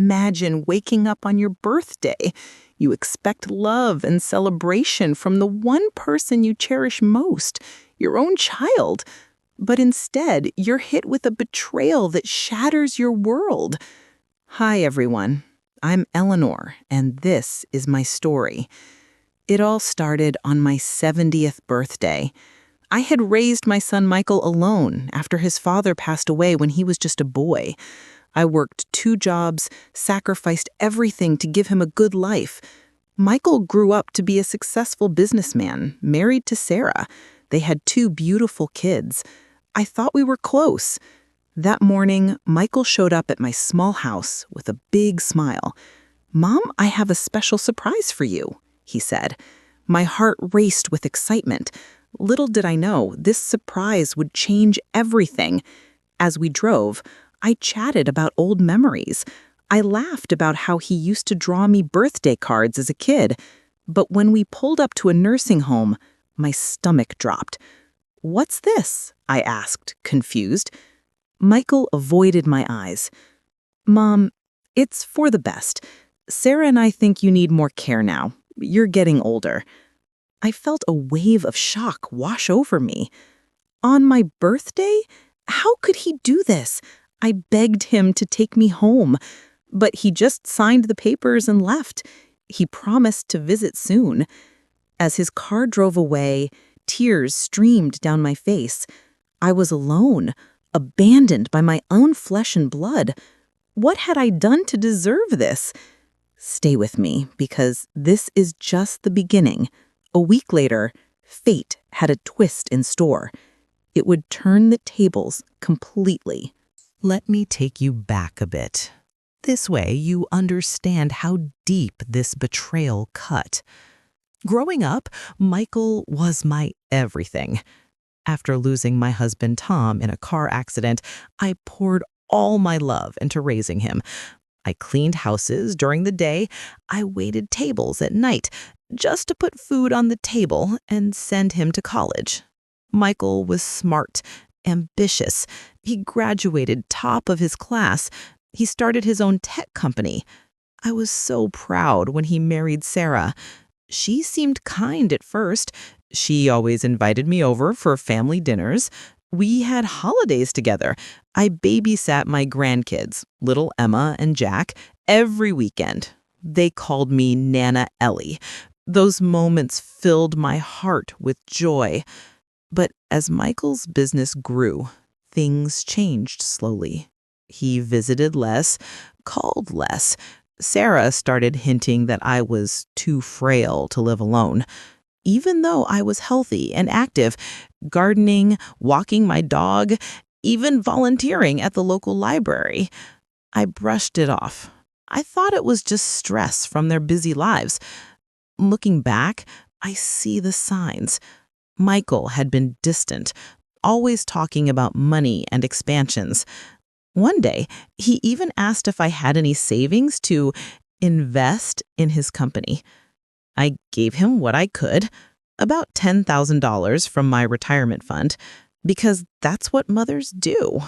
imagine waking up on your birthday. You expect love and celebration from the one person you cherish most, your own child. But instead, you're hit with a betrayal that shatters your world. Hi, everyone. I'm Eleanor, and this is my story. It all started on my 70th birthday. I had raised my son Michael alone after his father passed away when he was just a boy. I worked 2 jobs, sacrificed everything to give him a good life. Michael grew up to be a successful businessman, married to Sarah. They had 2 beautiful kids. I thought we were close. That morning, Michael showed up at my small house with a big smile. "Mom, I have a special surprise for you," he said. My heart raced with excitement. Little did I know, this surprise would change everything. As we drove, I chatted about old memories. I laughed about how he used to draw me birthday cards as a kid. But when we pulled up to a nursing home, my stomach dropped. "What's this?" I asked, confused. Michael avoided my eyes. "Mom, it's for the best. Sarah and I think you need more care now. You're getting older." I felt a wave of shock wash over me. On my birthday? How could he do this? I begged him to take me home, but he just signed the papers and left. He promised to visit soon. As his car drove away, tears streamed down my face. I was alone, abandoned by my own flesh and blood. What had I done to deserve this? Stay with me, because this is just the beginning. A week later, fate had a twist in store. It would turn the tables completely. Let me take you back a bit. This way you understand how deep this betrayal cut. Growing up, Michael was my everything. After losing my husband Tom in a car accident, I poured all my love into raising him. I cleaned houses during the day. I waited tables at night just to put food on the table and send him to college. Michael was smart, ambitious. He graduated top of his class. He started his own tech company. I was so proud when he married Sarah. She seemed kind at first. She always invited me over for family dinners. We had holidays together. I babysat my grandkids, little Emma and Jack, every weekend. They called me Nana Ellie. Those moments filled my heart with joy. But as Michael's business grew, things changed slowly. He visited less, called less. Sarah started hinting that I was too frail to live alone. Even though I was healthy and active, gardening, walking my dog, even volunteering at the local library, I brushed it off. I thought it was just stress from their busy lives. Looking back, I see the signs. Michael had been distant, always talking about money and expansions. One day, he even asked if I had any savings to invest in his company. I gave him what I could, about $10,000 from my retirement fund, because that's what mothers do.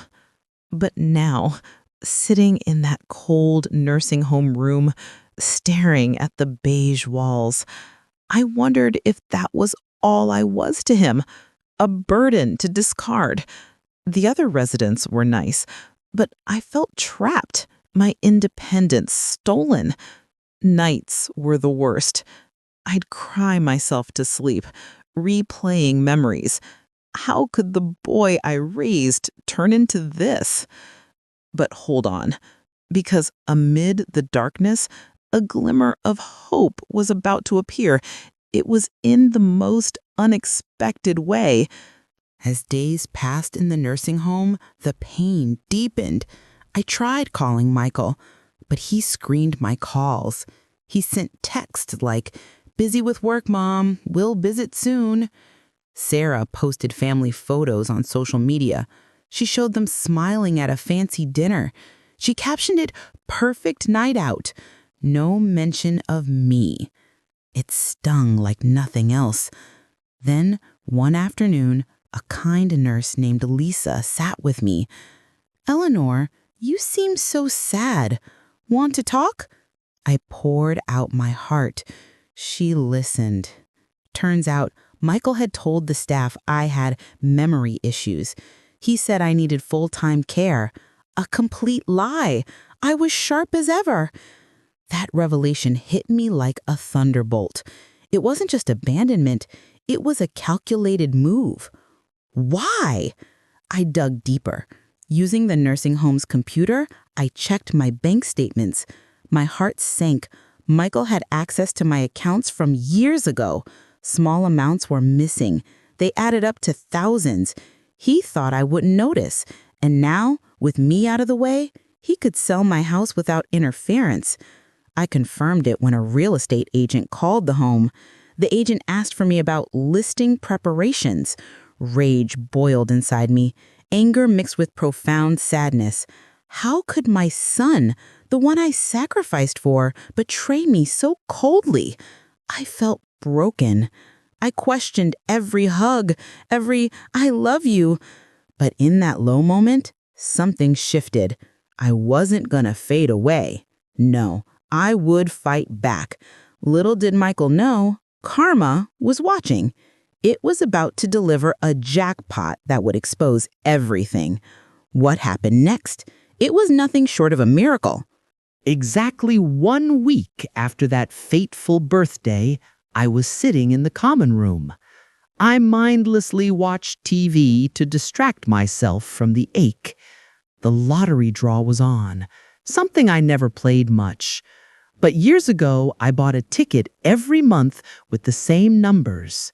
But now, sitting in that cold nursing home room, staring at the beige walls, I wondered if that was all I was to him, a burden to discard. The other residents were nice, but I felt trapped, my independence stolen. Nights were the worst. I'd cry myself to sleep, replaying memories. How could the boy I raised turn into this? But hold on, because amid the darkness, a glimmer of hope was about to appear. It was in the most unexpected way. As days passed in the nursing home, the pain deepened. I tried calling Michael, but he screened my calls. He sent texts like, "Busy with work, Mom. We'll visit soon." Sarah posted family photos on social media. She showed them smiling at a fancy dinner. She captioned it, "Perfect night out." No mention of me. It stung like nothing else. Then, one afternoon, a kind nurse named Lisa sat with me. "Eleanor, you seem so sad. Want to talk?" I poured out my heart. She listened. Turns out, Michael had told the staff I had memory issues. He said I needed full-time care. A complete lie. I was sharp as ever. That revelation hit me like a thunderbolt. It wasn't just abandonment, it was a calculated move. Why? I dug deeper. Using the nursing home's computer, I checked my bank statements. My heart sank. Michael had access to my accounts from years ago. Small amounts were missing. They added up to thousands. He thought I wouldn't notice. And now, with me out of the way, he could sell my house without interference. I confirmed it when a real estate agent called the home. The agent asked for me about listing preparations. Rage boiled inside me, anger mixed with profound sadness. How could my son, the one I sacrificed for, betray me so coldly? I felt broken. I questioned every hug, every "I love you." But in that low moment, something shifted. I wasn't gonna fade away. No, I would fight back. Little did Michael know, karma was watching. It was about to deliver a jackpot that would expose everything. What happened next? It was nothing short of a miracle. Exactly 1 week after that fateful birthday, I was sitting in the common room. I mindlessly watched TV to distract myself from the ache. The lottery draw was on, something I never played much. But years ago, I bought a ticket every month with the same numbers.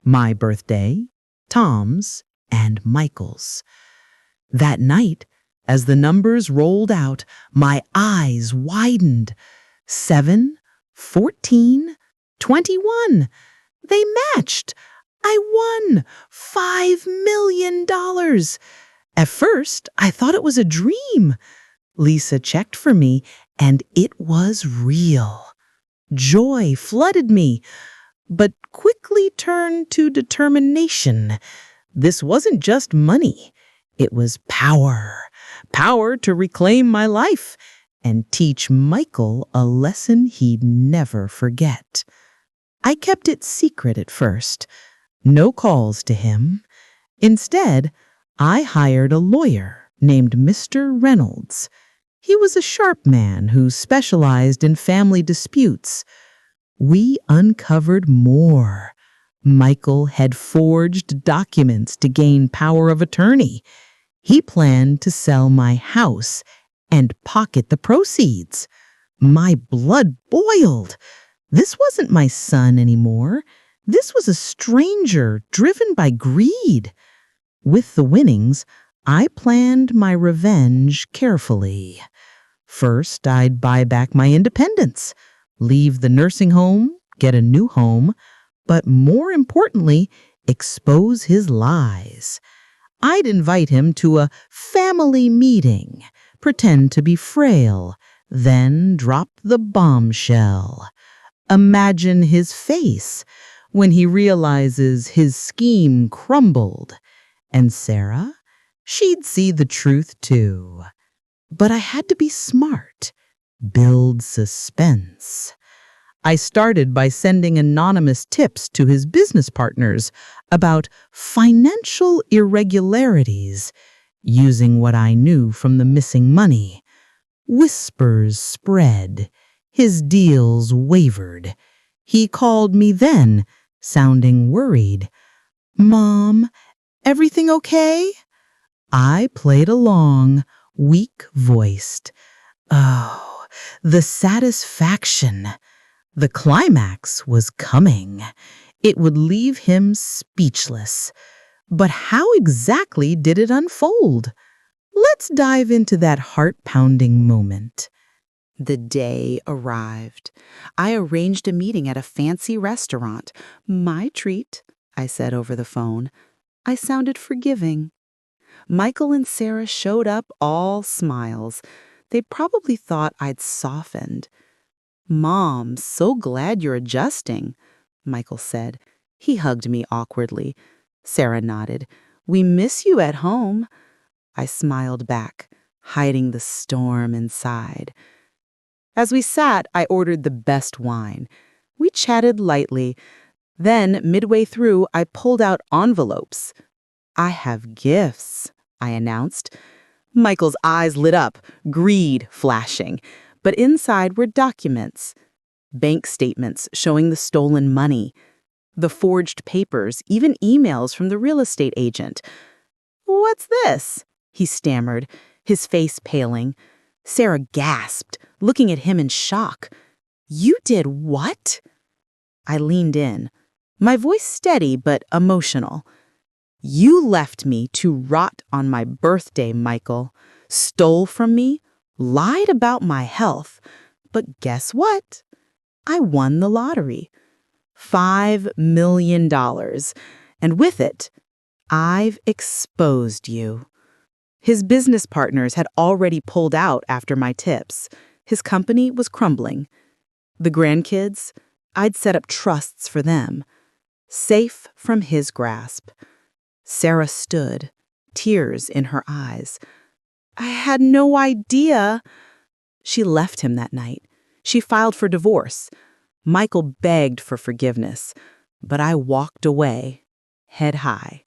My birthday, Tom's, and Michael's. That night, as the numbers rolled out, my eyes widened. 7, 14, 21. They matched. I won $5 million. At first, I thought it was a dream. Lisa checked for me, and it was real. Joy flooded me, but quickly turned to determination. This wasn't just money. It was power. Power to reclaim my life and teach Michael a lesson he'd never forget. I kept it secret at first. No calls to him. Instead, I hired a lawyer named Mr. Reynolds. He was a sharp man who specialized in family disputes. We uncovered more. Michael had forged documents to gain power of attorney. He planned to sell my house and pocket the proceeds. My blood boiled. This wasn't my son anymore. This was a stranger driven by greed. With the winnings, I planned my revenge carefully. First, I'd buy back my independence, leave the nursing home, get a new home, but more importantly, expose his lies. I'd invite him to a family meeting, pretend to be frail, then drop the bombshell. Imagine his face when he realizes his scheme crumbled. And Sarah, she'd see the truth too. But I had to be smart, build suspense. I started by sending anonymous tips to his business partners about financial irregularities, using what I knew from the missing money. Whispers spread. His deals wavered. He called me then, sounding worried. "Mom, everything okay?" I played along, weak-voiced. Oh, the satisfaction. The climax was coming. It would leave him speechless. But how exactly did it unfold? Let's dive into that heart-pounding moment. The day arrived. I arranged a meeting at a fancy restaurant. "My treat," I said over the phone. I sounded forgiving. Michael and Sarah showed up all smiles. They probably thought I'd softened. "Mom, so glad you're adjusting," Michael said. He hugged me awkwardly. Sarah nodded. "We miss you at home." I smiled back, hiding the storm inside. As we sat, I ordered the best wine. We chatted lightly. Then, midway through, I pulled out envelopes. "I have gifts," I announced. Michael's eyes lit up, greed flashing. But inside were documents. Bank statements showing the stolen money. The forged papers, even emails from the real estate agent. "What's this?" he stammered, his face paling. Sarah gasped, looking at him in shock. "You did what?" I leaned in, my voice steady but emotional. "You left me to rot on my birthday, Michael. Stole from me, lied about my health. But guess what? I won the lottery. $5 million. And with it, I've exposed you." His business partners had already pulled out after my tips. His company was crumbling. The grandkids, I'd set up trusts for them. Safe from his grasp. Sarah stood, tears in her eyes. "I had no idea." She left him that night. She filed for divorce. Michael begged for forgiveness, but I walked away, head high.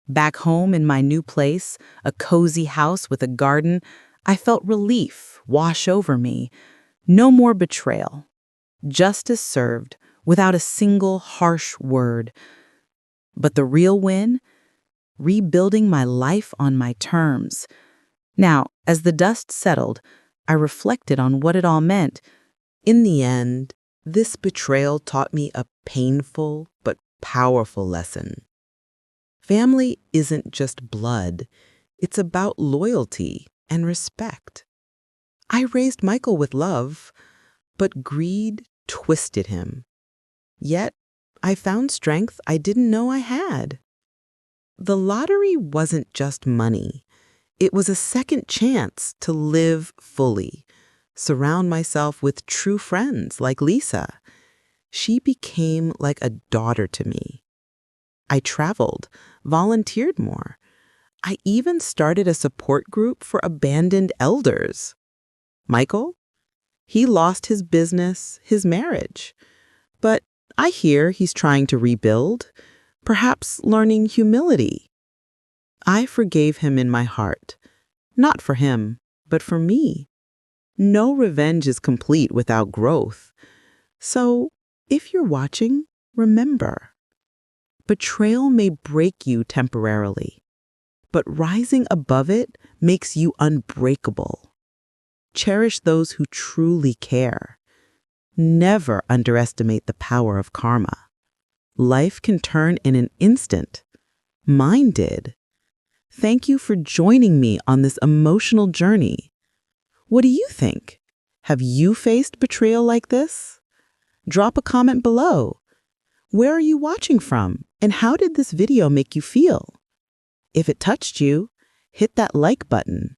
Back home in my new place, a cozy house with a garden, I felt relief wash over me. No more betrayal. Justice served without a single harsh word. But the real win? Rebuilding my life on my terms. Now, as the dust settled, I reflected on what it all meant. In the end, this betrayal taught me a painful but powerful lesson. Family isn't just blood. It's about loyalty and respect. I raised Michael with love, but greed twisted him. Yet, I found strength I didn't know I had. The lottery wasn't just money. It was a second chance to live fully, surround myself with true friends like Lisa. She became like a daughter to me. I traveled, volunteered more. I even started a support group for abandoned elders. Michael? He lost his business, his marriage. But I hear he's trying to rebuild, perhaps learning humility. I forgave him in my heart, not for him, but for me. No revenge is complete without growth. So, if you're watching, remember, betrayal may break you temporarily, but rising above it makes you unbreakable. Cherish those who truly care. Never underestimate the power of karma. Life can turn in an instant. Mine did. Thank you for joining me on this emotional journey. What do you think? Have you faced betrayal like this? Drop a comment below. Where are you watching from, and how did this video make you feel? If it touched you, hit that like button.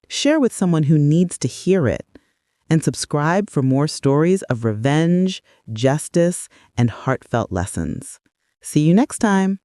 Share with someone who needs to hear it. And subscribe for more stories of revenge, justice, and heartfelt lessons. See you next time.